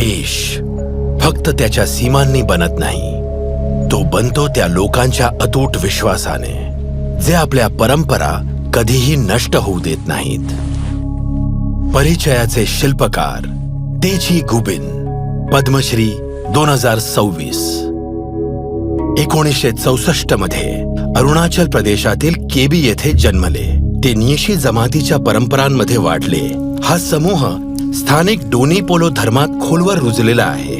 देश फक्त त्याच्या सीमांनी बनत नाही, तो बनतो त्या लोकांच्या अतूट विश्वासाने जे आपल्या परंपरा कधीही नष्ट होऊ देत नाहीत. परिचयाचे शिल्पकार तेची गुबिन, पद्मश्री 2026. 1964 मध्ये अरुणाचल प्रदेशातील केबी येथे जन्मले. ते निशी जमातीच्या परंपरांमध्ये वाढले. हा समूह स्थानिक डोनी पोलो धर्मात खोलवर रुजलेला आहे.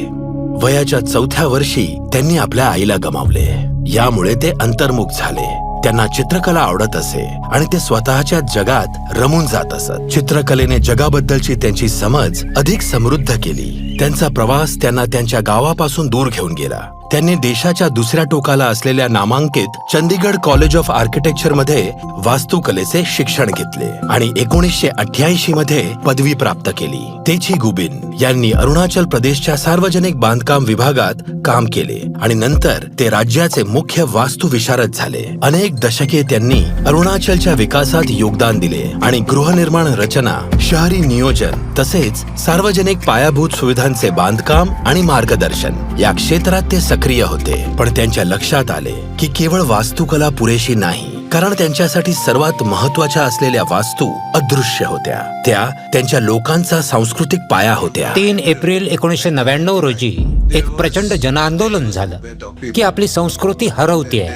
वयाच्या 4थ्या वर्षी त्यांनी आपल्या आईला गमावले. यामुळे ते अंतर्मुख झाले. त्यांना चित्रकला आवडत असे आणि ते स्वतःच्या जगात रमून जात असत. चित्रकलेने जगाबद्दलची त्यांची समज अधिक समृद्ध केली. त्यांचा प्रवास त्यांना त्यांच्या गावापासून दूर घेऊन गेला. त्यांनी देशाच्या दुसऱ्या टोकाला असलेल्या नामांकित चंदीगड कॉलेज ऑफ आर्किटेक्चर मध्ये वास्तुकलेचे शिक्षण घेतले आणि 1988 मध्ये पदवी प्राप्त केली. तेची गुबिन यांनी अरुणाचल प्रदेशच्या सार्वजनिक बांधकाम विभागात काम केले आणि नंतर ते राज्याचे मुख्य वास्तु विशारद झाले. अनेक दशके त्यांनी अरुणाचलच्या विकासात योगदान दिले आणि गृहनिर्माण रचना, शहरी नियोजन तसेच सार्वजनिक पायाभूत सुविधांचे बांधकाम आणि मार्गदर्शन या क्षेत्रात ते सक्रिय होते. पण त्यांच्या लक्षात आले की केवळ वास्तुकला पुरेशी नाही, कारण त्यांच्यासाठी सर्वात महत्वाच्या असलेल्या वास्तू अदृश्य होत्या. त्या त्यांच्या लोकांचा सांस्कृतिक पाया होत्या. 3 एप्रिल 1999 रोजी एक प्रचंड जनआंदोलन झालं की आपली संस्कृती हरवतीये,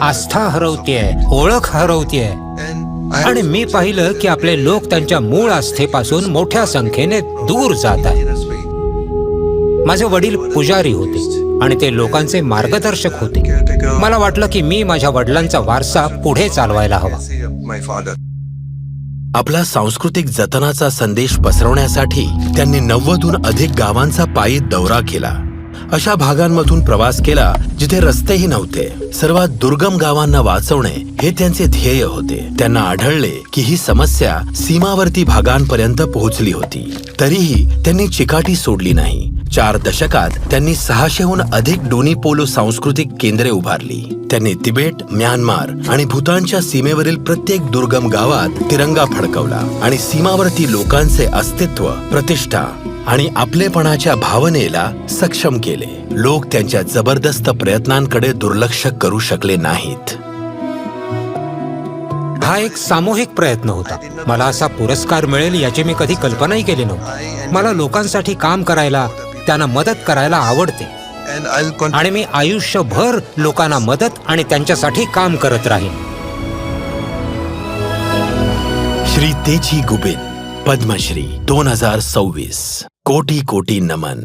आस्था हरवतीये, ओळख हरवतीये. आणि मी पाहिलं की आपले लोक त्यांच्या मूळ आस्थेपासून मोठ्या संख्येने दूर जात आहेत. माझे वडील पुजारी होते आणि ते लोकांचे मार्गदर्शक होते. मला वाटलं की मी माझ्या वडिलांचा वारसा पुढे चालवायला हवा. आपला सांस्कृतिक जतनाचा संदेश पसरवण्यासाठी त्यांनी 90हून अधिक गावांचा पायी दौरा केला. अशा भागांमधून प्रवास केला जिथे रस्तेही नव्हते. सर्वात दुर्गम गावांना वाचवणे हे त्यांचे ध्येय होते. त्यांना आढळले की ही समस्या सीमावर्ती भागांपर्यंत पोहोचली होती. तरीही त्यांनी चिकाटी सोडली नाही. 4 दशकात त्यांनी 600हून अधिक डोनी पोलो सांस्कृतिक केंद्रे उभारली. त्यांनी तिबेट, म्यानमार आणि भूतानच्या सीमेवरील प्रत्येक दुर्गम गावात तिरंगा फडकवला आणि सीमावर्ती लोकांचे अस्तित्व, प्रतिष्ठा आणि आपलेपणाच्या भावनेला सक्षम केले. लोक त्यांच्या जबरदस्त प्रयत्नांकडे दुर्लक्ष करू शकले नाहीत. हा एक सामूहिक प्रयत्न होता. मला असा पुरस्कार मिळेल याची मी कधी कल्पनाही केली नव्हती. मला लोकांसाठी काम करायला, त्यांना मदत करायला आवडते आणि मी आयुष्यभर लोकांना मदत आणि त्यांच्यासाठी काम करत राहीन. श्री तेची गुबिन, पद्मश्री 2026. कोटी कोटी नमन.